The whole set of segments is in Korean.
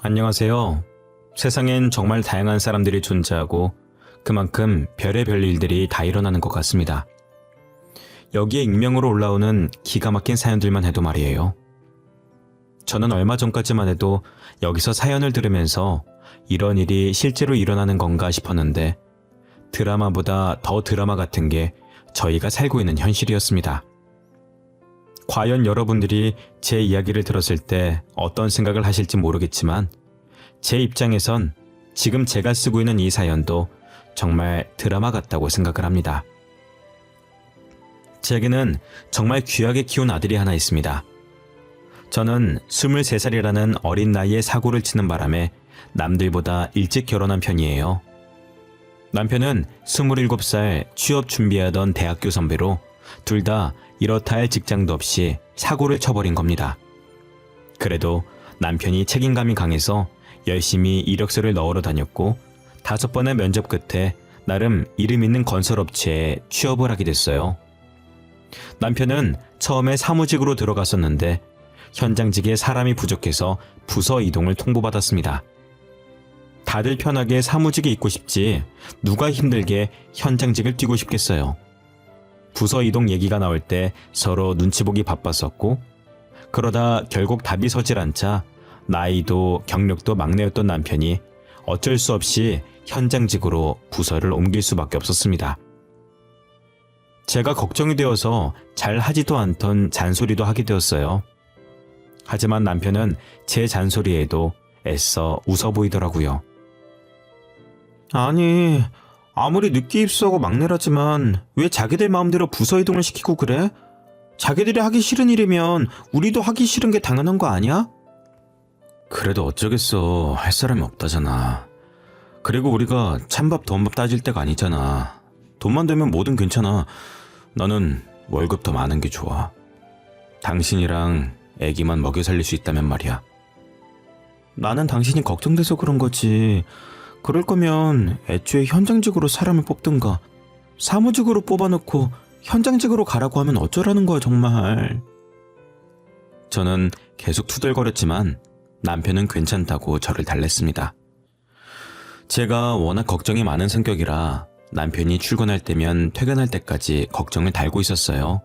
안녕하세요. 세상엔 정말 다양한 사람들이 존재하고 그만큼 별의별 일들이 다 일어나는 것 같습니다. 여기에 익명으로 올라오는 기가 막힌 사연들만 해도 말이에요. 저는 얼마 전까지만 해도 여기서 사연을 들으면서 이런 일이 실제로 일어나는 건가 싶었는데 드라마보다 더 드라마 같은 게 저희가 살고 있는 현실이었습니다. 과연 여러분들이 제 이야기를 들었을 때 어떤 생각을 하실지 모르겠지만 제 입장에선 지금 제가 쓰고 있는 이 사연도 정말 드라마 같다고 생각을 합니다. 제게는 정말 귀하게 키운 아들이 하나 있습니다. 저는 23살이라는 어린 나이에 사고를 치는 바람에 남들보다 일찍 결혼한 편이에요. 남편은 27살 취업 준비하던 대학교 선배로 둘 다 이렇다 할 직장도 없이 사고를 쳐버린 겁니다. 그래도 남편이 책임감이 강해서 열심히 이력서를 넣으러 다녔고 5번의 면접 끝에 나름 이름 있는 건설업체에 취업을 하게 됐어요. 남편은 처음에 사무직으로 들어갔었는데 현장직에 사람이 부족해서 부서 이동을 통보받았습니다. 다들 편하게 사무직에 있고 싶지 누가 힘들게 현장직을 뛰고 싶겠어요. 부서 이동 얘기가 나올 때 서로 눈치 보기 바빴었고 그러다 결국 답이 서질 않자 나이도 경력도 막내였던 남편이 어쩔 수 없이 현장직으으로 부서를 옮길 수밖에 없었습니다. 제가 걱정이 되어서 잘 하지도 않던 잔소리도 하게 되었어요. 하지만 남편은 제 잔소리에도 애써 웃어 보이더라고요. 아니, 아무리 늦게 입수하고 막내라지만 왜 자기들 마음대로 부서 이동을 시키고 그래? 자기들이 하기 싫은 일이면 우리도 하기 싫은 게 당연한 거 아니야? 그래도 어쩌겠어. 할 사람이 없다잖아. 그리고 우리가 찬밥 돈밥 따질 때가 아니잖아. 돈만 되면 뭐든 괜찮아. 나는 월급 더 많은 게 좋아. 당신이랑 애기만 먹여 살릴 수 있다면 말이야. 나는 당신이 걱정돼서 그런 거지. 그럴 거면 애초에 현장직으로 사람을 뽑든가 사무직으로 뽑아놓고 현장직으로 가라고 하면 어쩌라는 거야 정말. 저는 계속 투덜거렸지만 남편은 괜찮다고 저를 달랬습니다. 제가 워낙 걱정이 많은 성격이라 남편이 출근할 때면 퇴근할 때까지 걱정을 달고 있었어요.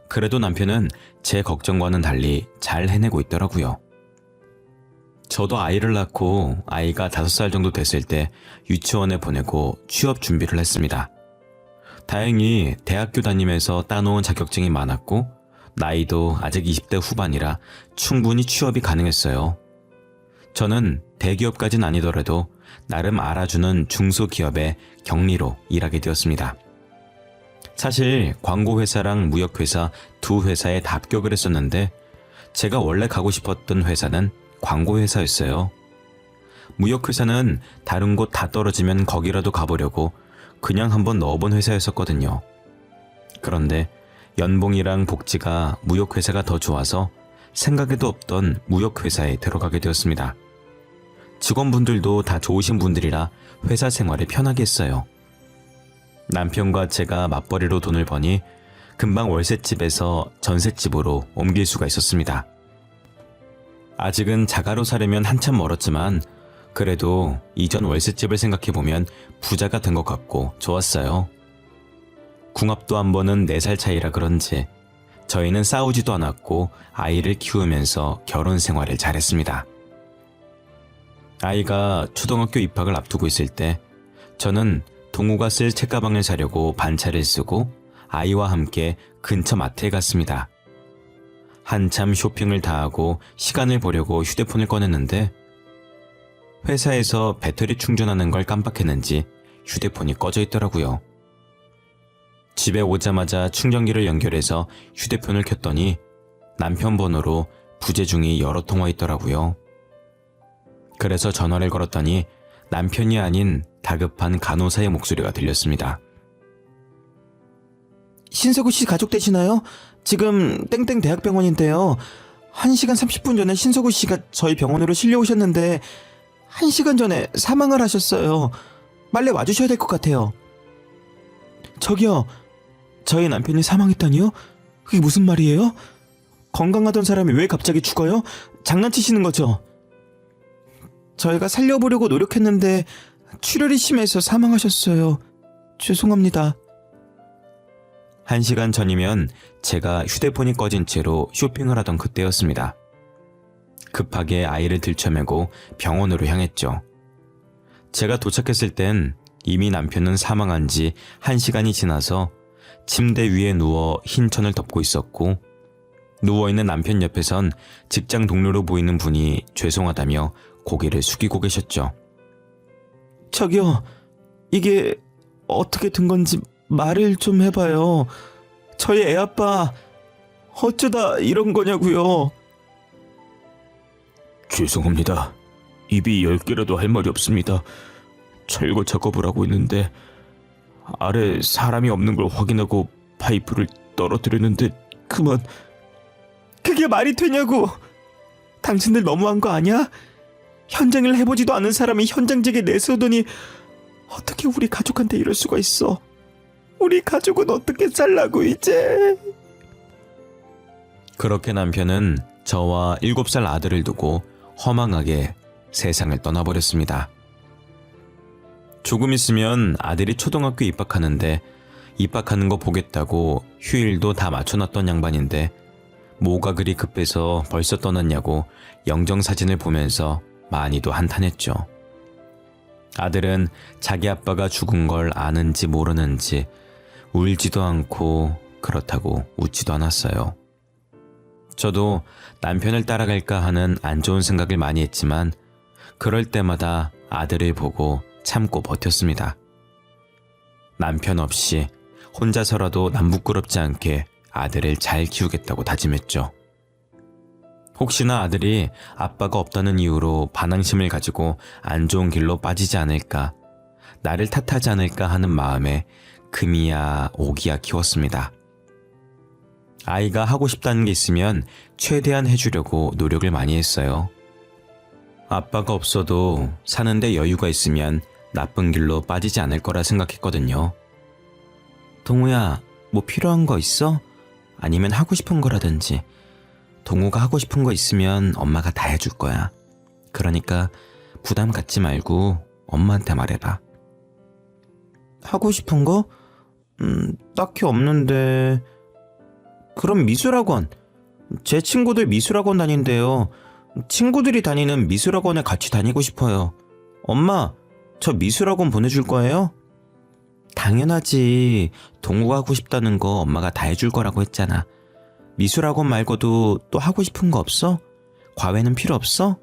그래도 남편은 제 걱정과는 달리 잘 해내고 있더라고요. 저도 아이를 낳고 아이가 5살 정도 됐을 때 유치원에 보내고 취업 준비를 했습니다. 다행히 대학교 다니면서 따놓은 자격증이 많았고 나이도 아직 20대 후반이라 충분히 취업이 가능했어요. 저는 대기업까진 아니더라도 나름 알아주는 중소기업의 경리로 일하게 되었습니다. 사실 광고회사랑 무역회사 두 회사에 다 합격을 했었는데 제가 원래 가고 싶었던 회사는 광고회사였어요. 무역회사는 다른 곳 다 떨어지면 거기라도 가보려고 그냥 한번 넣어본 회사였었거든요. 그런데 연봉이랑 복지가 무역회사가 더 좋아서 생각에도 없던 무역회사에 들어가게 되었습니다. 직원분들도 다 좋으신 분들이라 회사 생활을 편하게 했어요. 남편과 제가 맞벌이로 돈을 버니 금방 월세집에서 전셋집으로 옮길 수가 있었습니다. 아직은 자가로 살려면 한참 멀었지만 그래도 이전 월세집을 생각해보면 부자가 된 것 같고 좋았어요. 궁합도 한 번은 4살 차이라 그런지 저희는 싸우지도 않았고 아이를 키우면서 결혼 생활을 잘했습니다. 아이가 초등학교 입학을 앞두고 있을 때 저는 동우가 쓸 책가방을 사려고 반차를 쓰고 아이와 함께 근처 마트에 갔습니다. 한참 쇼핑을 다 하고 시간을 보려고 휴대폰을 꺼냈는데 회사에서 배터리 충전하는 걸 깜빡했는지 휴대폰이 꺼져 있더라고요. 집에 오자마자 충전기를 연결해서 휴대폰을 켰더니 남편 번호로 부재중이 여러 통화 있더라고요. 그래서 전화를 걸었더니 남편이 아닌 다급한 간호사의 목소리가 들렸습니다. 신서구 씨 가족 되시나요? 지금 땡땡 대학병원인데요. 1시간 30분 전에 신서구 씨가 저희 병원으로 실려오셨는데 1시간 전에 사망을 하셨어요. 빨리 와주셔야 될 것 같아요. 저기요, 저희 남편이 사망했다니요? 그게 무슨 말이에요? 건강하던 사람이 왜 갑자기 죽어요? 장난치시는 거죠? 저희가 살려보려고 노력했는데 출혈이 심해서 사망하셨어요. 죄송합니다. 1시간 전이면 제가 휴대폰이 꺼진 채로 쇼핑을 하던 그때였습니다. 급하게 아이를 들쳐매고 병원으로 향했죠. 제가 도착했을 땐 이미 남편은 사망한 지 1시간이 지나서 침대 위에 누워 흰 천을 덮고 있었고, 누워있는 남편 옆에선 직장 동료로 보이는 분이 죄송하다며 고개를 숙이고 계셨죠. 저기요, 이게 어떻게 된 건지 말을 좀 해봐요. 저희 애아빠 어쩌다 이런 거냐고요. 죄송합니다. 입이 10개라도 할 말이 없습니다. 철거 작업을 하고 있는데 아래 사람이 없는 걸 확인하고 파이프를 떨어뜨렸는데 그만. 그게 말이 되냐고. 당신들 너무한 거 아니야? 현장을 해보지도 않은 사람이 현장직에 내세우더니 어떻게 우리 가족한테 이럴 수가 있어. 우리 가족은 어떻게 살라고 이제. 그렇게 남편은 저와 7살 아들을 두고 허망하게 세상을 떠나버렸습니다. 조금 있으면 아들이 초등학교 입학하는데 입학하는 거 보겠다고 휴일도 다 맞춰놨던 양반인데 뭐가 그리 급해서 벌써 떠났냐고 영정사진을 보면서 많이도 한탄했죠. 아들은 자기 아빠가 죽은 걸 아는지 모르는지 울지도 않고 그렇다고 웃지도 않았어요. 저도 남편을 따라갈까 하는 안 좋은 생각을 많이 했지만 그럴 때마다 아들을 보고 참고 버텼습니다. 남편 없이 혼자서라도 남부끄럽지 않게 아들을 잘 키우겠다고 다짐했죠. 혹시나 아들이 아빠가 없다는 이유로 반항심을 가지고 안 좋은 길로 빠지지 않을까, 나를 탓하지 않을까 하는 마음에 금이야 오기야 키웠습니다. 아이가 하고 싶다는 게 있으면 최대한 해주려고 노력을 많이 했어요. 아빠가 없어도 사는데 여유가 있으면 나쁜 길로 빠지지 않을 거라 생각했거든요. 동우야, 뭐 필요한 거 있어? 아니면 하고 싶은 거라든지. 동우가 하고 싶은 거 있으면 엄마가 다 해줄 거야. 그러니까 부담 갖지 말고 엄마한테 말해봐. 하고 싶은 거? 딱히 없는데. 그럼 미술학원. 제 친구들 미술학원 다닌대요. 친구들이 다니는 미술학원에 같이 다니고 싶어요. 엄마, 저 미술학원 보내줄 거예요? 당연하지. 동우가 하고 싶다는 거 엄마가 다 해줄 거라고 했잖아. 미술학원 말고도 또 하고 싶은 거 없어? 과외는 필요 없어?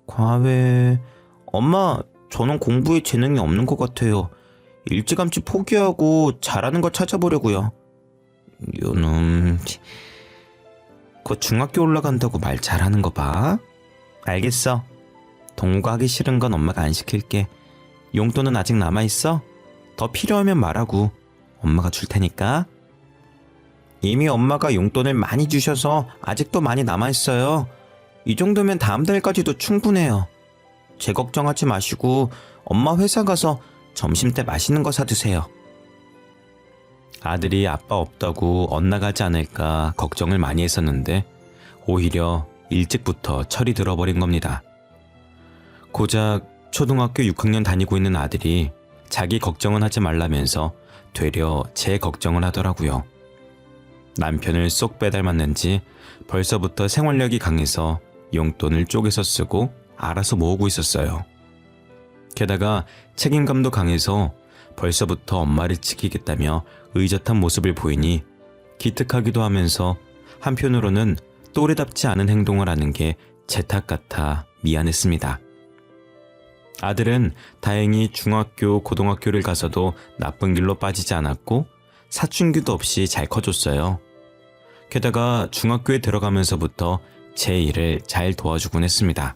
과외... 엄마, 저는 공부에 재능이 없는 것 같아요. 일찌감치 포기하고 잘하는 거 찾아보려고요. 요놈... 곧 중학교 올라간다고 말 잘하는 거 봐. 알겠어. 동우가 하기 싫은 건 엄마가 안 시킬게. 용돈은 아직 남아있어? 더 필요하면 말하고 엄마가 줄 테니까. 이미 엄마가 용돈을 많이 주셔서 아직도 많이 남아있어요. 이 정도면 다음 달까지도 충분해요. 제 걱정하지 마시고 엄마 회사 가서 점심때 맛있는 거 사드세요. 아들이 아빠 없다고 엇나가지 않을까 걱정을 많이 했었는데 오히려 일찍부터 철이 들어버린 겁니다. 고작 초등학교 6학년 다니고 있는 아들이 자기 걱정은 하지 말라면서 되려 제 걱정을 하더라고요. 남편을 쏙 빼닮았는지 벌써부터 생활력이 강해서 용돈을 쪼개서 쓰고 알아서 모으고 있었어요. 게다가 책임감도 강해서 벌써부터 엄마를 지키겠다며 의젓한 모습을 보이니 기특하기도 하면서 한편으로는 또래답지 않은 행동을 하는 게 제 탓 같아 미안했습니다. 아들은 다행히 중학교, 고등학교를 가서도 나쁜 길로 빠지지 않았고 사춘기도 없이 잘 커줬어요. 게다가 중학교에 들어가면서부터 제 일을 잘 도와주곤 했습니다.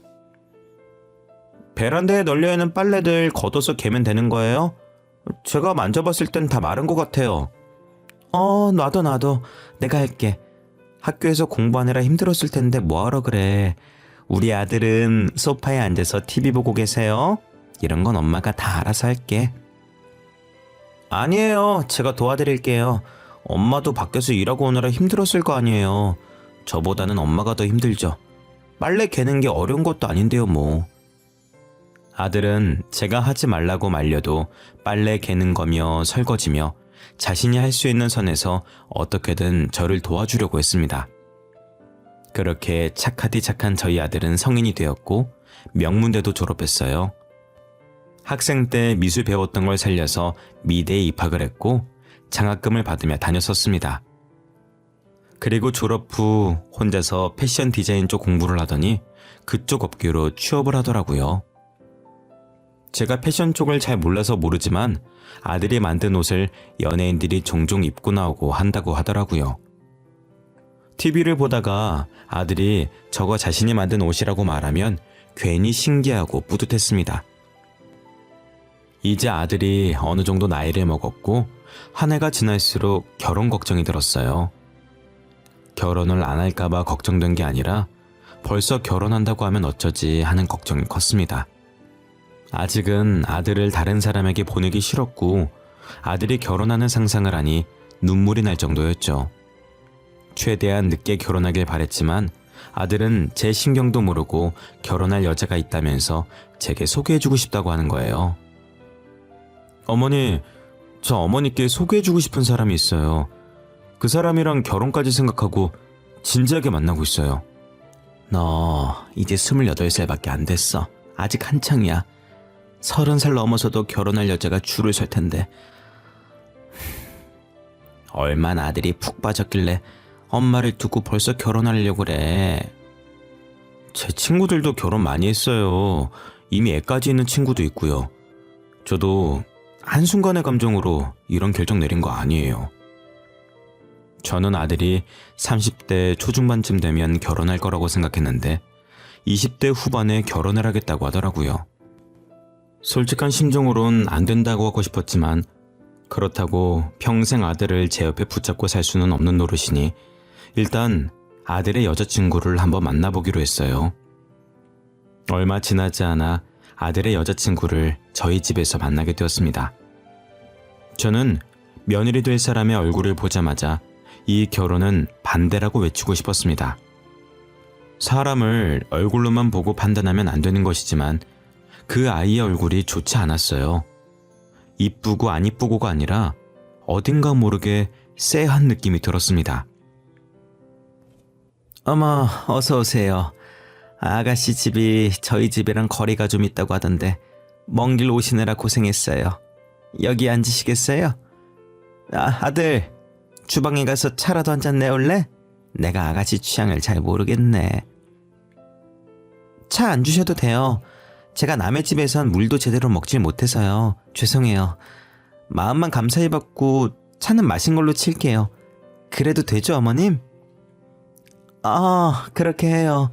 베란다에 널려있는 빨래들 걷어서 개면 되는 거예요? 제가 만져봤을 땐 다 마른 것 같아요. 놔둬. 내가 할게. 학교에서 공부하느라 힘들었을 텐데 뭐하러 그래. 우리 아들은 소파에 앉아서 TV 보고 계세요. 이런 건 엄마가 다 알아서 할게. 아니에요. 제가 도와드릴게요. 엄마도 밖에서 일하고 오느라 힘들었을 거 아니에요. 저보다는 엄마가 더 힘들죠. 빨래 개는 게 어려운 것도 아닌데요 뭐. 아들은 제가 하지 말라고 말려도 빨래 개는 거며 설거지며 자신이 할 수 있는 선에서 어떻게든 저를 도와주려고 했습니다. 그렇게 착하디 착한 저희 아들은 성인이 되었고 명문대도 졸업했어요. 학생 때 미술 배웠던 걸 살려서 미대에 입학을 했고 장학금을 받으며 다녔었습니다. 그리고 졸업 후 혼자서 패션 디자인 쪽 공부를 하더니 그쪽 업계로 취업을 하더라고요. 제가 패션 쪽을 잘 몰라서 모르지만 아들이 만든 옷을 연예인들이 종종 입고 나오고 한다고 하더라고요. TV를 보다가 아들이 저거 자신이 만든 옷이라고 말하면 괜히 신기하고 뿌듯했습니다. 이제 아들이 어느 정도 나이를 먹었고 한 해가 지날수록 결혼 걱정이 들었어요. 결혼을 안 할까봐 걱정된 게 아니라 벌써 결혼한다고 하면 어쩌지 하는 걱정이 컸습니다. 아직은 아들을 다른 사람에게 보내기 싫었고 아들이 결혼하는 상상을 하니 눈물이 날 정도였죠. 최대한 늦게 결혼하길 바랬지만 아들은 제 신경도 모르고 결혼할 여자가 있다면서 제게 소개해주고 싶다고 하는 거예요. 어머니, 저 어머니께 소개해주고 싶은 사람이 있어요. 그 사람이랑 결혼까지 생각하고 진지하게 만나고 있어요. 너 이제 28살밖에 안 됐어. 아직 한창이야. 30살 넘어서도 결혼할 여자가 줄을 설 텐데. 얼마나 아들이 푹 빠졌길래 엄마를 두고 벌써 결혼하려고 그래. 제 친구들도 결혼 많이 했어요. 이미 애까지 있는 친구도 있고요. 저도 한순간의 감정으로 이런 결정 내린 거 아니에요. 저는 아들이 30대 초중반쯤 되면 결혼할 거라고 생각했는데 20대 후반에 결혼을 하겠다고 하더라고요. 솔직한 심정으론 안 된다고 하고 싶었지만 그렇다고 평생 아들을 제 옆에 붙잡고 살 수는 없는 노릇이니 일단 아들의 여자친구를 한번 만나보기로 했어요. 얼마 지나지 않아 아들의 여자친구를 저희 집에서 만나게 되었습니다. 저는 며느리 될 사람의 얼굴을 보자마자 이 결혼은 반대라고 외치고 싶었습니다. 사람을 얼굴로만 보고 판단하면 안 되는 것이지만 그 아이의 얼굴이 좋지 않았어요. 이쁘고 안 이쁘고가 아니라 어딘가 모르게 쎄한 느낌이 들었습니다. 어머, 어서 오세요. 아가씨 집이 저희 집이랑 거리가 좀 있다고 하던데 먼 길 오시느라 고생했어요. 여기 앉으시겠어요? 아들, 주방에 가서 차라도 한 잔 내올래? 내가 아가씨 취향을 잘 모르겠네. 차 안 주셔도 돼요. 제가 남의 집에선 물도 제대로 먹질 못해서요. 죄송해요. 마음만 감사히 받고 차는 마신 걸로 칠게요. 그래도 되죠, 어머님? 그렇게 해요.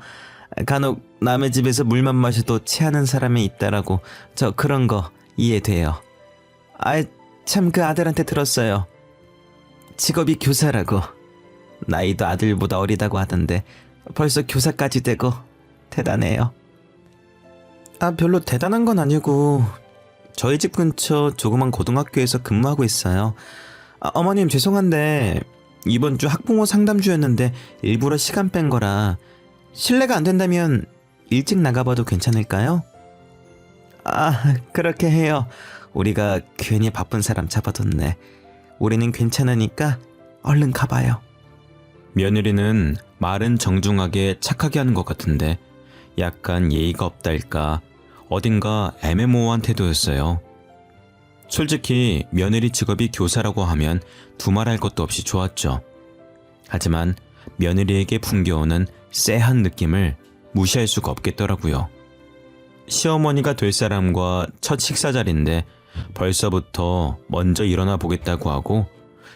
간혹 남의 집에서 물만 마셔도 체하는 사람이 있다라고 저 그런 거 이해돼요. 참 그 아들한테 들었어요. 직업이 교사라고. 나이도 아들보다 어리다고 하던데 벌써 교사까지 되고 대단해요. 별로 대단한 건 아니고 저희 집 근처 조그만 고등학교에서 근무하고 있어요. 어머님 죄송한데 이번 주 학부모 상담주였는데 일부러 시간 뺀 거라 실례가 안 된다면 일찍 나가봐도 괜찮을까요? 그렇게 해요. 우리가 괜히 바쁜 사람 잡아뒀네. 우리는 괜찮으니까 얼른 가봐요. 며느리는 말은 정중하게 착하게 하는 것 같은데 약간 예의가 없달까 어딘가 애매모호한 태도였어요. 솔직히 며느리 직업이 교사라고 하면 두말할 것도 없이 좋았죠. 하지만 며느리에게 풍겨오는 쎄한 느낌을 무시할 수가 없겠더라고요. 시어머니가 될 사람과 첫 식사 자리인데 벌써부터 먼저 일어나 보겠다고 하고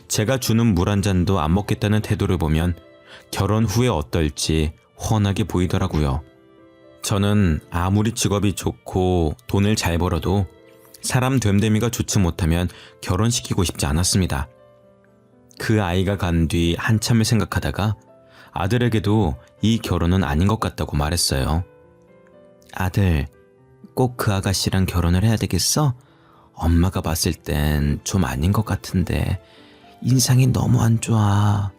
제가 주는 물 한 잔도 안 먹겠다는 태도를 보면 결혼 후에 어떨지 훤하게 보이더라고요. 저는 아무리 직업이 좋고 돈을 잘 벌어도 사람 됨됨이가 좋지 못하면 결혼시키고 싶지 않았습니다. 그 아이가 간 뒤 한참을 생각하다가 아들에게도 이 결혼은 아닌 것 같다고 말했어요. 아들, 꼭 그 아가씨랑 결혼을 해야 되겠어? 엄마가 봤을 땐 좀 아닌 것 같은데 인상이 너무 안 좋아.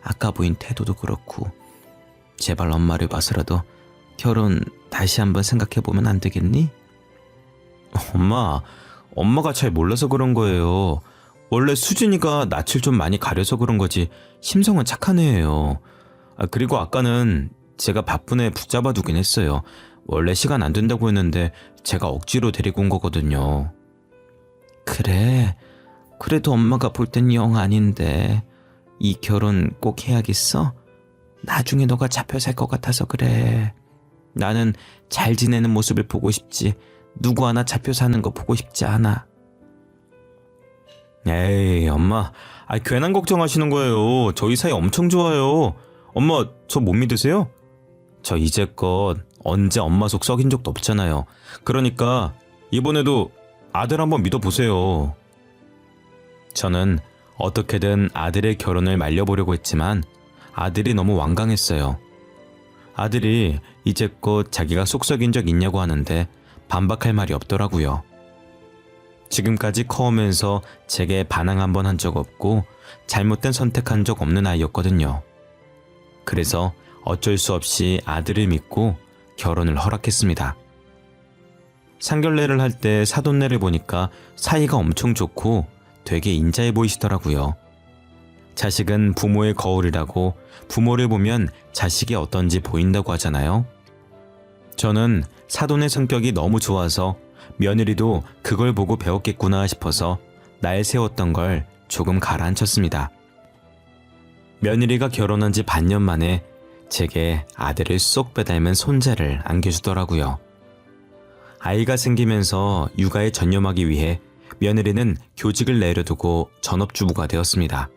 아까 보인 태도도 그렇고. 제발 엄마를 봐서라도 결혼 다시 한번 생각해보면 안 되겠니? 엄마가 잘 몰라서 그런 거예요. 원래 수진이가 낯을 좀 많이 가려서 그런 거지 심성은 착한 애예요. 그리고 아까는 제가 바쁜 애 붙잡아 두긴 했어요. 원래 시간 안 된다고 했는데 제가 억지로 데리고 온 거거든요. 그래, 그래도 엄마가 볼 땐 영 아닌데 이 결혼 꼭 해야겠어? 나중에 너가 잡혀 살 것 같아서 그래. 나는 잘 지내는 모습을 보고 싶지 누구 하나 잡혀 사는 거 보고 싶지 않아. 에이, 엄마. 괜한 걱정하시는 거예요. 저희 사이 엄청 좋아요. 엄마, 저 못 믿으세요? 저 이제껏 언제 엄마 속 썩인 적도 없잖아요. 그러니까 이번에도 아들 한번 믿어보세요. 저는 어떻게든 아들의 결혼을 말려보려고 했지만 아들이 너무 완강했어요. 아들이 이제껏 자기가 속 썩인 적 있냐고 하는데 반박할 말이 없더라고요. 지금까지 커오면서 제게 반항 한 번 한 적 없고 잘못된 선택한 적 없는 아이였거든요. 그래서 어쩔 수 없이 아들을 믿고 결혼을 허락했습니다. 상견례를 할 때 사돈네를 보니까 사이가 엄청 좋고 되게 인자해 보이시더라고요. 자식은 부모의 거울이라고 부모를 보면 자식이 어떤지 보인다고 하잖아요. 저는 사돈의 성격이 너무 좋아서 며느리도 그걸 보고 배웠겠구나 싶어서 날 세웠던 걸 조금 가라앉혔습니다. 며느리가 결혼한 지 반년 만에 제게 아들을 쏙 빼닮은 손자를 안겨주더라고요. 아이가 생기면서 육아에 전념하기 위해 며느리는 교직을 내려두고 전업주부가 되었습니다.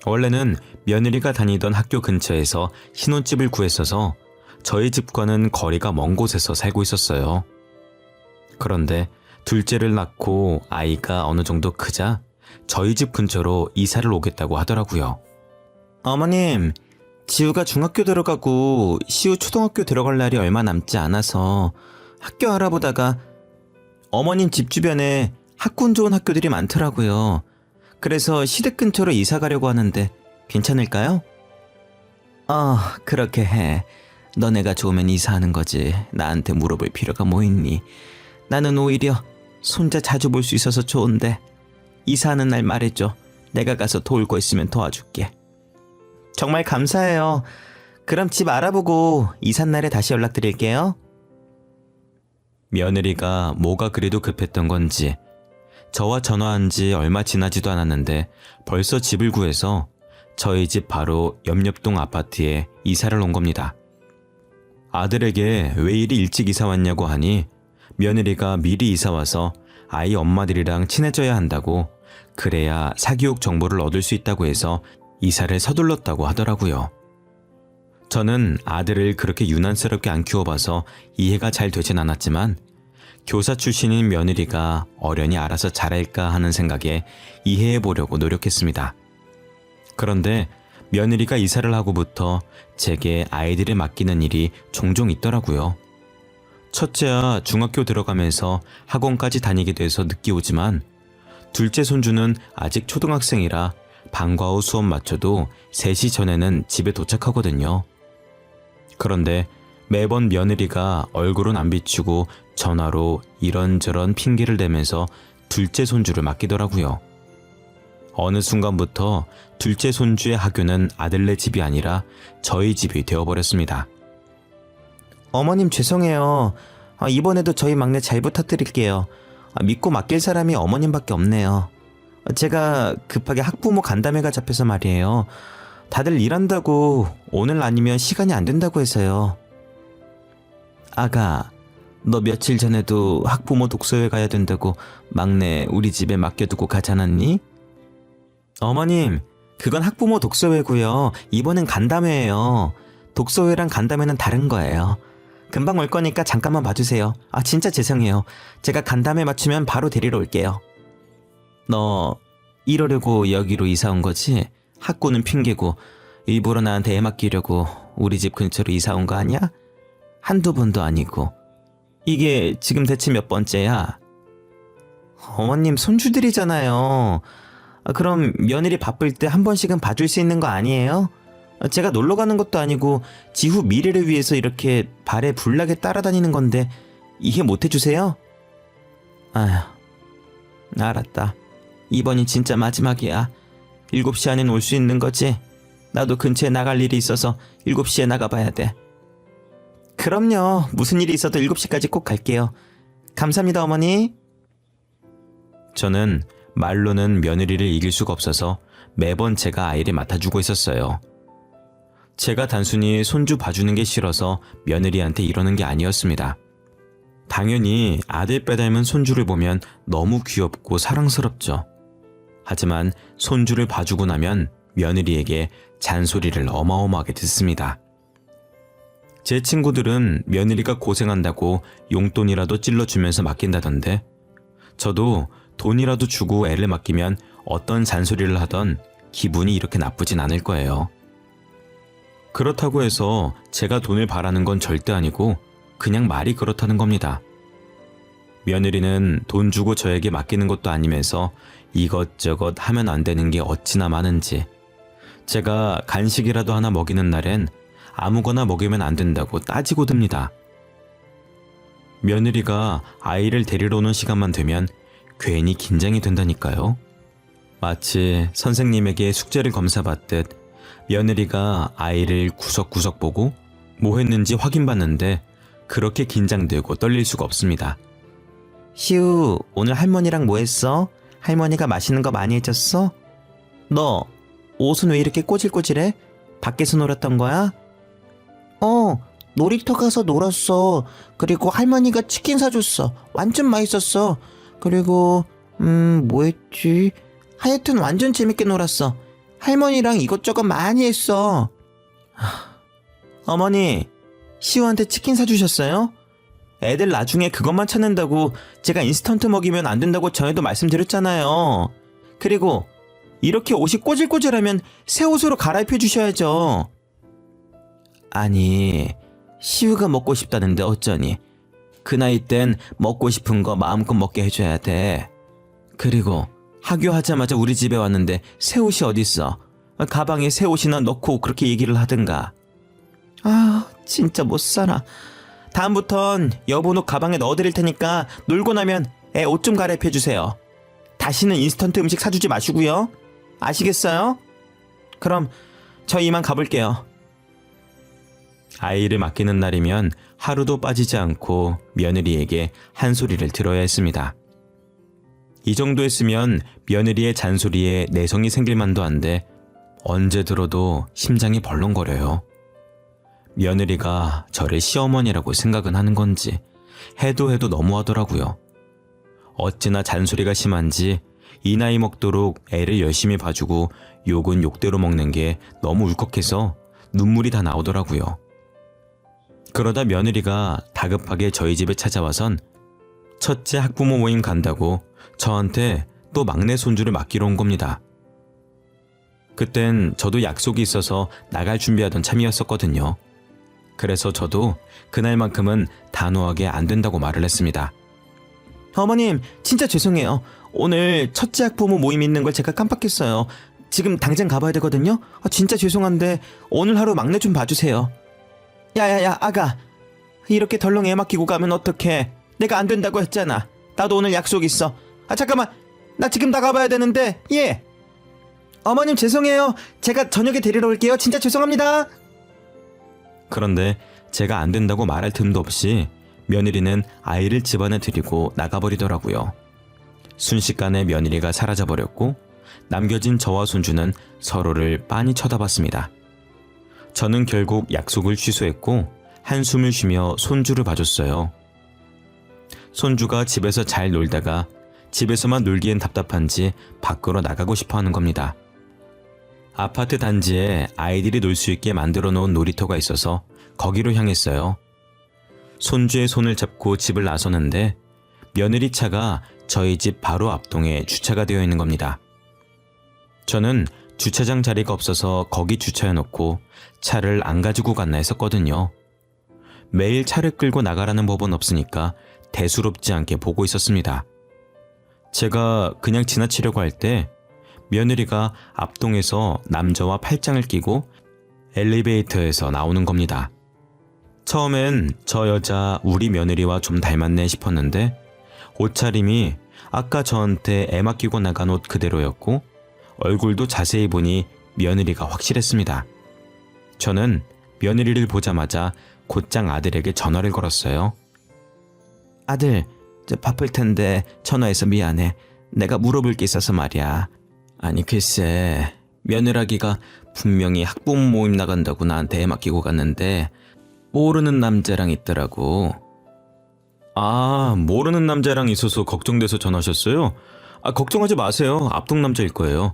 원래는 며느리가 다니던 학교 근처에서 신혼집을 구했어서 저희 집과는 거리가 먼 곳에서 살고 있었어요. 그런데 둘째를 낳고 아이가 어느 정도 크자 저희 집 근처로 이사를 오겠다고 하더라고요. 어머님, 지우가 중학교 들어가고 시우 초등학교 들어갈 날이 얼마 남지 않아서 학교 알아보다가 어머님 집 주변에 학군 좋은 학교들이 많더라고요. 그래서 시댁 근처로 이사 가려고 하는데 괜찮을까요? 그렇게 해. 너네가 좋으면 이사하는 거지. 나한테 물어볼 필요가 뭐 있니? 나는 오히려 손자 자주 볼 수 있어서 좋은데 이사하는 날 말해줘. 내가 가서 도울 거 있으면 도와줄게. 정말 감사해요. 그럼 집 알아보고 이삿 날에 다시 연락드릴게요. 며느리가 뭐가 그래도 급했던 건지 저와 전화한 지 얼마 지나지도 않았는데 벌써 집을 구해서 저희 집 바로 옆동 아파트에 이사를 온 겁니다. 아들에게 왜 이리 일찍 이사 왔냐고 하니 며느리가 미리 이사 와서 아이 엄마들이랑 친해져야 한다고, 그래야 사교육 정보를 얻을 수 있다고 해서 이사를 서둘렀다고 하더라고요. 저는 아들을 그렇게 유난스럽게 안 키워봐서 이해가 잘 되진 않았지만 교사 출신인 며느리가 어련히 알아서 잘할까 하는 생각에 이해해보려고 노력했습니다. 그런데 며느리가 이사를 하고부터 제게 아이들을 맡기는 일이 종종 있더라고요. 첫째야 중학교 들어가면서 학원까지 다니게 돼서 늦게 오지만 둘째 손주는 아직 초등학생이라 방과 후 수업 마쳐도 3시 전에는 집에 도착하거든요. 그런데 매번 며느리가 얼굴은 안 비추고 전화로 이런저런 핑계를 대면서 둘째 손주를 맡기더라고요. 어느 순간부터 둘째 손주의 학교는 아들네 집이 아니라 저희 집이 되어버렸습니다. 어머님 죄송해요. 이번에도 저희 막내 잘 부탁드릴게요. 믿고 맡길 사람이 어머님밖에 없네요. 제가 급하게 학부모 간담회가 잡혀서 말이에요. 다들 일한다고 오늘 아니면 시간이 안 된다고 해서요. 아가, 너 며칠 전에도 학부모 독서회 가야 된다고 막내 우리 집에 맡겨두고 가지 않았니? 어머님, 그건 학부모 독서회고요. 이번엔 간담회예요. 독서회랑 간담회는 다른 거예요. 금방 올 거니까 잠깐만 봐주세요. 진짜 죄송해요. 제가 간담회 맞추면 바로 데리러 올게요. 너 이러려고 여기로 이사 온 거지? 학고는 핑계고 일부러 나한테 애 맡기려고 우리 집 근처로 이사 온 거 아니야? 한두 번도 아니고. 이게 지금 대체 몇 번째야? 어머님 손주들이잖아요. 그럼 며느리 바쁠 때 한 번씩은 봐줄 수 있는 거 아니에요? 제가 놀러 가는 것도 아니고 지후 미래를 위해서 이렇게 발에 불나게 따라다니는 건데 이해 못 해주세요? 아휴, 알았다. 이번이 진짜 마지막이야. 7시 안엔 올 수 있는 거지? 나도 근처에 나갈 일이 있어서 7시에 나가봐야 돼. 그럼요. 무슨 일이 있어도 7시까지 꼭 갈게요. 감사합니다, 어머니. 저는 말로는 며느리를 이길 수가 없어서 매번 제가 아이를 맡아주고 있었어요. 제가 단순히 손주 봐주는 게 싫어서 며느리한테 이러는 게 아니었습니다. 당연히 아들 빼닮은 손주를 보면 너무 귀엽고 사랑스럽죠. 하지만 손주를 봐주고 나면 며느리에게 잔소리를 어마어마하게 듣습니다. 제 친구들은 며느리가 고생한다고 용돈이라도 찔러주면서 맡긴다던데, 저도 돈이라도 주고 애를 맡기면 어떤 잔소리를 하던 기분이 이렇게 나쁘진 않을 거예요. 그렇다고 해서 제가 돈을 바라는 건 절대 아니고 그냥 말이 그렇다는 겁니다. 며느리는 돈 주고 저에게 맡기는 것도 아니면서 이것저것 하면 안 되는 게 어찌나 많은지, 제가 간식이라도 하나 먹이는 날엔 아무거나 먹이면 안 된다고 따지고 듭니다. 며느리가 아이를 데리러 오는 시간만 되면 괜히 긴장이 된다니까요. 마치 선생님에게 숙제를 검사받듯 며느리가 아이를 구석구석 보고 뭐 했는지 확인받는데 그렇게 긴장되고 떨릴 수가 없습니다. 시우, 오늘 할머니랑 뭐 했어? 할머니가 맛있는 거 많이 해줬어? 너 옷은 왜 이렇게 꼬질꼬질해? 밖에서 놀았던 거야? 놀이터 가서 놀았어. 그리고 할머니가 치킨 사줬어. 완전 맛있었어. 그리고 뭐 했지? 하여튼 완전 재밌게 놀았어. 할머니랑 이것저것 많이 했어. 어머니, 시우한테 치킨 사주셨어요? 애들 나중에 그것만 찾는다고 제가 인스턴트 먹이면 안 된다고 전에도 말씀드렸잖아요. 그리고 이렇게 옷이 꼬질꼬질하면 새 옷으로 갈아입혀 주셔야죠. 아니, 시우가 먹고 싶다는데 어쩌니. 그 나이 땐 먹고 싶은 거 마음껏 먹게 해줘야 돼. 그리고 하교하자마자 우리 집에 왔는데 새 옷이 어딨어. 가방에 새 옷이나 넣고 그렇게 얘기를 하든가. 아, 진짜 못 살아. 다음부턴 여분 옷 가방에 넣어드릴 테니까 놀고 나면 애 옷 좀 갈아입혀 주세요. 다시는 인스턴트 음식 사주지 마시고요. 아시겠어요? 그럼 저 이만 가볼게요. 아이를 맡기는 날이면 하루도 빠지지 않고 며느리에게 한 소리를 들어야 했습니다. 이 정도 했으면 며느리의 잔소리에 내성이 생길 만도 한데 언제 들어도 심장이 벌렁거려요. 며느리가 저를 시어머니라고 생각은 하는 건지 해도 너무하더라고요. 어찌나 잔소리가 심한지 이 나이 먹도록 애를 열심히 봐주고 욕은 욕대로 먹는 게 너무 울컥해서 눈물이 다 나오더라고요. 그러다 며느리가 다급하게 저희 집에 찾아와선 첫째 학부모 모임 간다고 저한테 또 막내 손주를 맡기러 온 겁니다. 그땐 저도 약속이 있어서 나갈 준비하던 참이었었거든요. 그래서 저도 그날만큼은 단호하게 안 된다고 말을 했습니다. 어머님, 진짜 죄송해요. 오늘 첫째 학부모 모임 있는 걸 제가 깜빡했어요. 지금 당장 가봐야 되거든요. 진짜 죄송한데 오늘 하루 막내 좀 봐주세요. 야야야, 아가. 이렇게 덜렁 애 맡기고 가면 어떡해. 내가 안 된다고 했잖아. 나도 오늘 약속 있어. 잠깐만. 나 지금 나가봐야 되는데. 예. 어머님 죄송해요. 제가 저녁에 데리러 올게요. 진짜 죄송합니다. 그런데 제가 안 된다고 말할 틈도 없이 며느리는 아이를 집안에 들이고 나가버리더라고요. 순식간에 며느리가 사라져버렸고 남겨진 저와 손주는 서로를 빤히 쳐다봤습니다. 저는 결국 약속을 취소했고 한숨을 쉬며 손주를 봐줬어요. 손주가 집에서 잘 놀다가 집에서만 놀기엔 답답한지 밖으로 나가고 싶어하는 겁니다. 아파트 단지에 아이들이 놀 수 있게 만들어 놓은 놀이터가 있어서 거기로 향했어요. 손주의 손을 잡고 집을 나서는데 며느리 차가 저희 집 바로 앞동에 주차가 되어 있는 겁니다. 저는 주차장 자리가 없어서 거기 주차해놓고 차를 안 가지고 갔나 했었거든요. 매일 차를 끌고 나가라는 법은 없으니까 대수롭지 않게 보고 있었습니다. 제가 그냥 지나치려고 할 때 며느리가 앞동에서 남자와 팔짱을 끼고 엘리베이터에서 나오는 겁니다. 처음엔 저 여자 우리 며느리와 좀 닮았네 싶었는데 옷차림이 아까 저한테 애 맡기고 나간 옷 그대로였고 얼굴도 자세히 보니 며느리가 확실했습니다. 저는 며느리를 보자마자 곧장 아들에게 전화를 걸었어요. 아들, 저 바쁠 텐데 전화해서 미안해. 내가 물어볼 게 있어서 말이야. 아니 글쎄, 며느라기가 분명히 학부모 모임 나간다고 나한테 애 맡기고 갔는데 모르는 남자랑 있더라고. 아, 모르는 남자랑 있어서 걱정돼서 전화하셨어요? 아, 걱정하지 마세요. 앞동 남자일 거예요.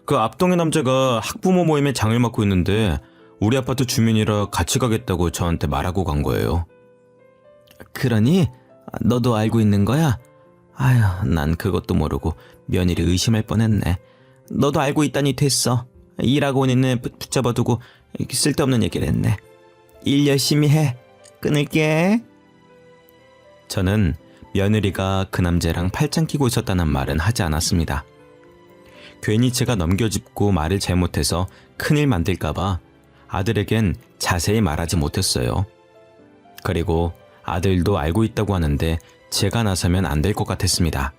그 앞동의 남자가 학부모 모임에 장을 맡고 있는데 우리 아파트 주민이라 같이 가겠다고 저한테 말하고 간 거예요. 그러니 너도 알고 있는 거야? 아휴, 난 그것도 모르고 며느리 의심할 뻔했네. 너도 알고 있다니 됐어. 일하고 온 애는 붙잡아두고 쓸데없는 얘기를 했네. 일 열심히 해. 끊을게. 저는 며느리가 그 남자랑 팔짱 끼고 있었다는 말은 하지 않았습니다. 괜히 제가 넘겨짚고 말을 잘못해서 큰일 만들까봐 아들에겐 자세히 말하지 못했어요. 그리고 아들도 알고 있다고 하는데 제가 나서면 안 될 것 같았습니다.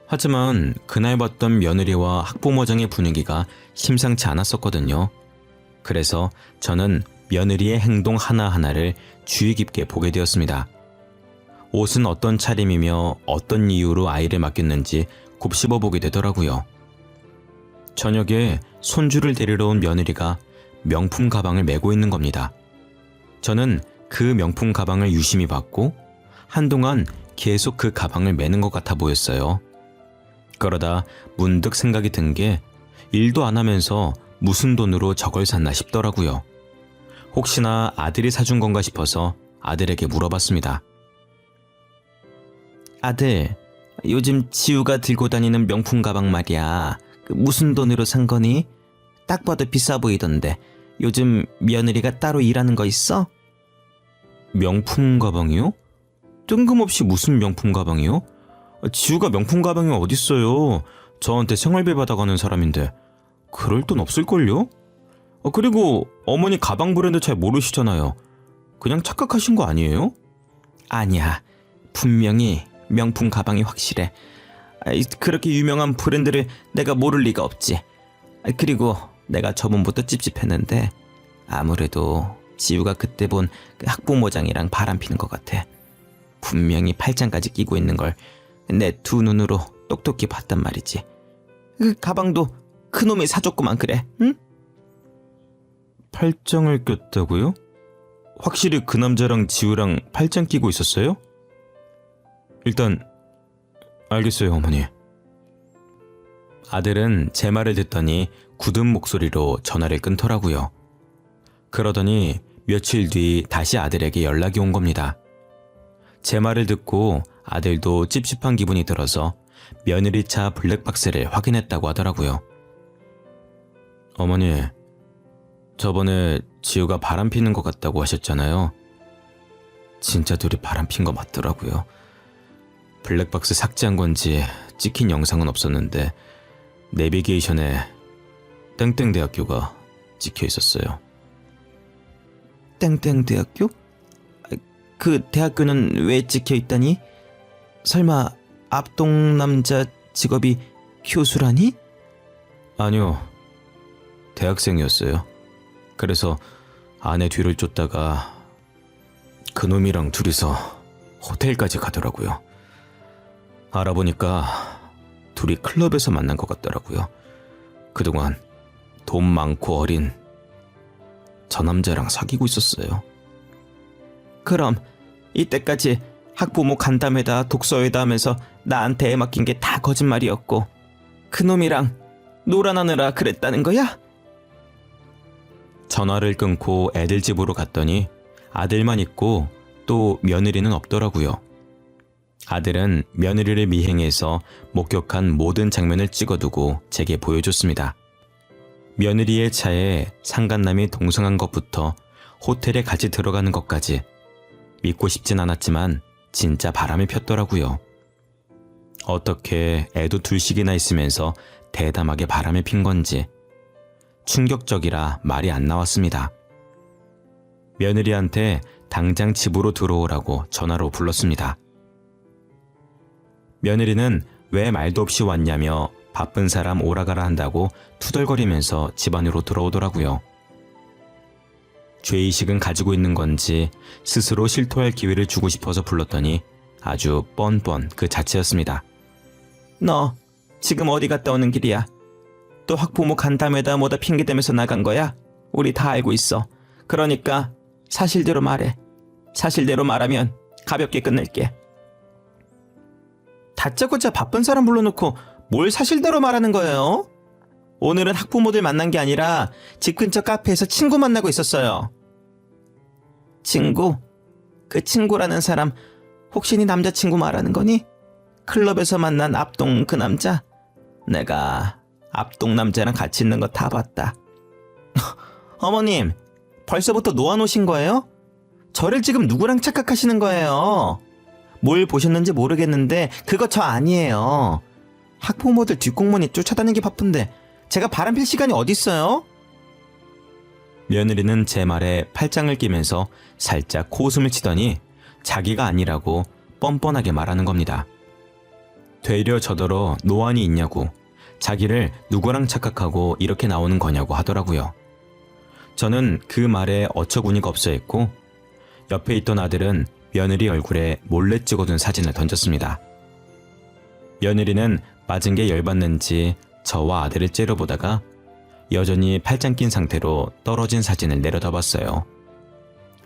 하지만 그날 봤던 며느리와 학부모장의 분위기가 심상치 않았었거든요. 그래서 저는 며느리의 행동 하나하나를 주의 깊게 보게 되었습니다. 옷은 어떤 차림이며 어떤 이유로 아이를 맡겼는지 곱씹어 보게 되더라고요. 저녁에 손주를 데리러 온 며느리가 명품 가방을 메고 있는 겁니다. 저는 그 명품 가방을 유심히 봤고 한동안 계속 그 가방을 메는 것 같아 보였어요. 그러다 문득 생각이 든 게 일도 안 하면서 무슨 돈으로 저걸 샀나 싶더라고요. 혹시나 아들이 사준 건가 싶어서 아들에게 물어봤습니다. 아들, 요즘 지우가 들고 다니는 명품 가방 말이야. 무슨 돈으로 산 거니? 딱 봐도 비싸 보이던데 요즘 며느리가 따로 일하는 거 있어? 명품 가방이요? 뜬금없이 무슨 명품 가방이요? 지우가 명품 가방이 어딨어요. 저한테 생활비 받아가는 사람인데 그럴 돈 없을걸요? 그리고 어머니 가방 브랜드 잘 모르시잖아요. 그냥 착각하신 거 아니에요? 아니야, 분명히 명품 가방이 확실해. 그렇게 유명한 브랜드를 내가 모를 리가 없지. 그리고 내가 저번부터 찝찝했는데 아무래도 지우가 그때 본 그 학부모장이랑 바람피는 것 같아. 분명히 팔짱까지 끼고 있는 걸 내 두 눈으로 똑똑히 봤단 말이지. 그 가방도 그놈이 사줬구만 그래, 응? 팔짱을 꼈다고요? 확실히 그 남자랑 지우랑 팔짱 끼고 있었어요? 일단 알겠어요, 어머니. 아들은 제 말을 듣더니 굳은 목소리로 전화를 끊더라고요. 그러더니 며칠 뒤 다시 아들에게 연락이 온 겁니다. 제 말을 듣고 아들도 찝찝한 기분이 들어서 며느리차 블랙박스를 확인했다고 하더라고요. 어머니, 저번에 지우가 바람피는 것 같다고 하셨잖아요. 진짜 둘이 바람핀 거 맞더라고요. 블랙박스 삭제한 건지 찍힌 영상은 없었는데 내비게이션에 땡땡대학교가 찍혀 있었어요. 땡땡대학교? 그 대학교는 왜 찍혀 있다니? 설마 앞동 남자 직업이 교수라니? 아니요, 대학생이었어요. 그래서 아내 뒤를 쫓다가 그놈이랑 둘이서 호텔까지 가더라고요. 알아보니까 둘이 클럽에서 만난 것 같더라고요. 그동안 돈 많고 어린 저 남자랑 사귀고 있었어요. 그럼 이때까지 학부모 간담회다 독서회다 하면서 나한테 애 맡긴 게 다 거짓말이었고 그놈이랑 놀아나느라 그랬다는 거야? 전화를 끊고 애들 집으로 갔더니 아들만 있고 또 며느리는 없더라고요. 아들은 며느리를 미행해서 목격한 모든 장면을 찍어두고 제게 보여줬습니다. 며느리의 차에 상간남이 동성한 것부터 호텔에 같이 들어가는 것까지 믿고 싶진 않았지만 진짜 바람이 폈더라고요. 어떻게 애도 둘씩이나 있으면서 대담하게 바람이 핀 건지 충격적이라 말이 안 나왔습니다. 며느리한테 당장 집으로 들어오라고 전화로 불렀습니다. 며느리는 왜 말도 없이 왔냐며 바쁜 사람 오라가라 한다고 투덜거리면서 집 안으로 들어오더라고요. 죄의식은 가지고 있는 건지 스스로 실토할 기회를 주고 싶어서 불렀더니 아주 뻔뻔 그 자체였습니다. 너 지금 어디 갔다 오는 길이야? 또 학부모 간담회다 뭐다 핑계대면서 나간 거야? 우리 다 알고 있어. 그러니까 사실대로 말해. 사실대로 말하면 가볍게 끝낼게. 다짜고짜 바쁜 사람 불러놓고 뭘 사실대로 말하는 거예요? 오늘은 학부모들 만난 게 아니라 집 근처 카페에서 친구 만나고 있었어요. 친구? 그 친구라는 사람 혹시 네 남자친구 말하는 거니? 클럽에서 만난 앞동 그 남자? 내가 앞동 남자랑 같이 있는 거 다 봤다. 어머님, 벌써부터 놓아놓으신 거예요? 저를 지금 누구랑 착각하시는 거예요? 뭘 보셨는지 모르겠는데 그거 저 아니에요. 학부모들 뒷공문이 쫓아다니기 바쁜데 제가 바람필 시간이 어딨어요? 며느리는 제 말에 팔짱을 끼면서 살짝 코웃음을 치더니 자기가 아니라고 뻔뻔하게 말하는 겁니다. 되려 저더러 노안이 있냐고, 자기를 누구랑 착각하고 이렇게 나오는 거냐고 하더라고요. 저는 그 말에 어처구니가 없어 했고 옆에 있던 아들은 며느리 얼굴에 몰래 찍어둔 사진을 던졌습니다. 며느리는 맞은 게 열받는지 저와 아들을 째려보다가 여전히 팔짱 낀 상태로 떨어진 사진을 내려다봤어요.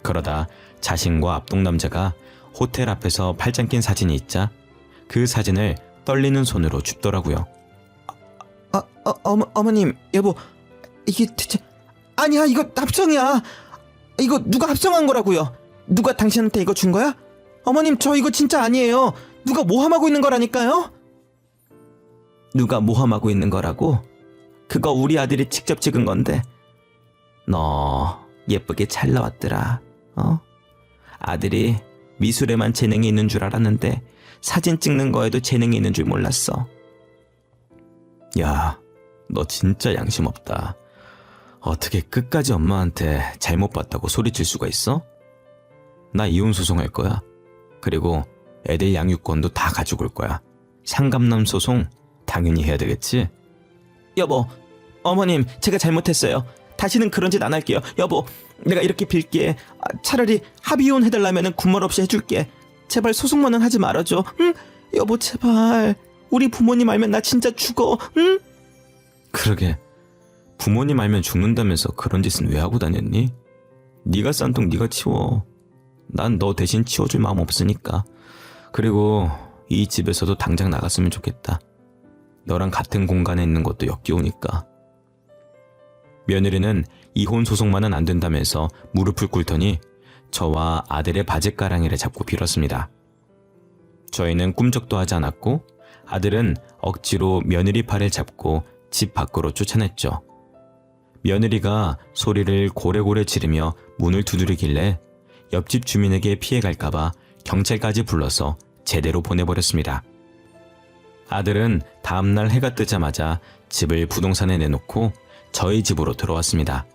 그러다 자신과 앞동 남자가 호텔 앞에서 팔짱 낀 사진이 있자 그 사진을 떨리는 손으로 줍더라고요. 어머님, 여보, 이게 대체... 아니야, 이거 합성이야. 이거 누가 합성한 거라고요. 누가 당신한테 이거 준 거야? 어머님, 저 이거 진짜 아니에요. 누가 모함하고 있는 거라니까요? 누가 모함하고 있는 거라고? 그거 우리 아들이 직접 찍은 건데. 너 예쁘게 잘 나왔더라. 아들이 미술에만 재능이 있는 줄 알았는데 사진 찍는 거에도 재능이 있는 줄 몰랐어. 야, 너 진짜 양심 없다. 어떻게 끝까지 엄마한테 잘못 봤다고 소리칠 수가 있어? 나 이혼 소송할 거야. 그리고 애들 양육권도 다 가지고 올 거야. 상감남 소송 당연히 해야 되겠지? 여보, 어머님, 제가 잘못했어요. 다시는 그런 짓 안 할게요. 여보, 내가 이렇게 빌게. 차라리 합의혼 해달라면 군말 없이 해줄게. 제발 소송만은 하지 말아줘. 응? 여보, 제발. 우리 부모님 알면 나 진짜 죽어. 응? 그러게. 부모님 알면 죽는다면서 그런 짓은 왜 하고 다녔니? 네가 싼 똥 네가 치워. 난 너 대신 치워줄 마음 없으니까. 그리고 이 집에서도 당장 나갔으면 좋겠다. 너랑 같은 공간에 있는 것도 역겨우니까. 며느리는 이혼 소송만은 안 된다면서 무릎을 꿇더니 저와 아들의 바짓가랑이를 잡고 빌었습니다. 저희는 꿈쩍도 하지 않았고 아들은 억지로 며느리 팔을 잡고 집 밖으로 쫓아냈죠. 며느리가 소리를 고래고래 지르며 문을 두드리길래 옆집 주민에게 피해갈까봐 경찰까지 불러서 제대로 보내버렸습니다. 아들은 다음날 해가 뜨자마자 집을 부동산에 내놓고 저희 집으로 들어왔습니다.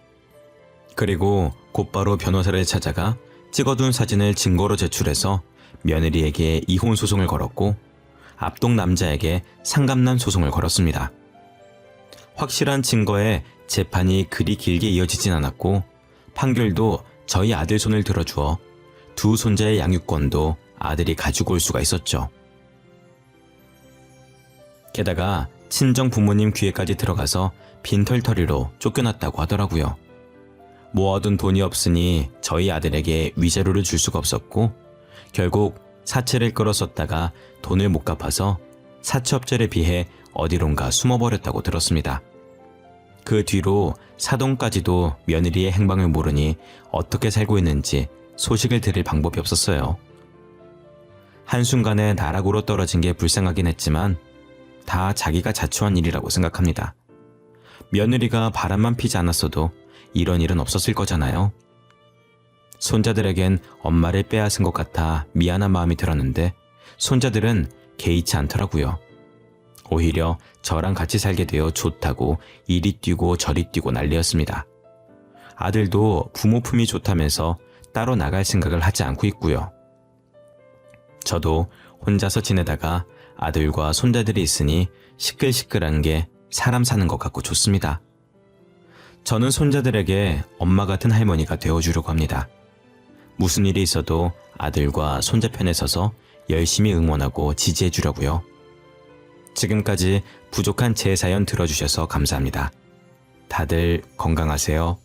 그리고 곧바로 변호사를 찾아가 찍어둔 사진을 증거로 제출해서 며느리에게 이혼 소송을 걸었고 앞동 남자에게 상감난 소송을 걸었습니다. 확실한 증거에 재판이 그리 길게 이어지진 않았고 판결도 저희 아들 손을 들어주어 두 손자의 양육권도 아들이 가지고 올 수가 있었죠. 게다가 친정 부모님 귀에까지 들어가서 빈털터리로 쫓겨났다고 하더라고요. 모아둔 돈이 없으니 저희 아들에게 위자료를 줄 수가 없었고 결국 사채를 끌어썼다가 돈을 못 갚아서 사채업자에 비해 어디론가 숨어버렸다고 들었습니다. 그 뒤로 사돈까지도 며느리의 행방을 모르니 어떻게 살고 있는지 소식을 들을 방법이 없었어요. 한순간에 나락으로 떨어진 게 불쌍하긴 했지만 다 자기가 자초한 일이라고 생각합니다. 며느리가 바람만 피지 않았어도 이런 일은 없었을 거잖아요. 손자들에겐 엄마를 빼앗은 것 같아 미안한 마음이 들었는데 손자들은 개의치 않더라고요. 오히려 저랑 같이 살게 되어 좋다고 이리 뛰고 저리 뛰고 난리였습니다. 아들도 부모 품이 좋다면서 따로 나갈 생각을 하지 않고 있고요. 저도 혼자서 지내다가 아들과 손자들이 있으니 시끌시끌한 게 사람 사는 것 같고 좋습니다. 저는 손자들에게 엄마 같은 할머니가 되어주려고 합니다. 무슨 일이 있어도 아들과 손자 편에 서서 열심히 응원하고 지지해 주려고요. 지금까지 부족한 제 사연 들어주셔서 감사합니다. 다들 건강하세요.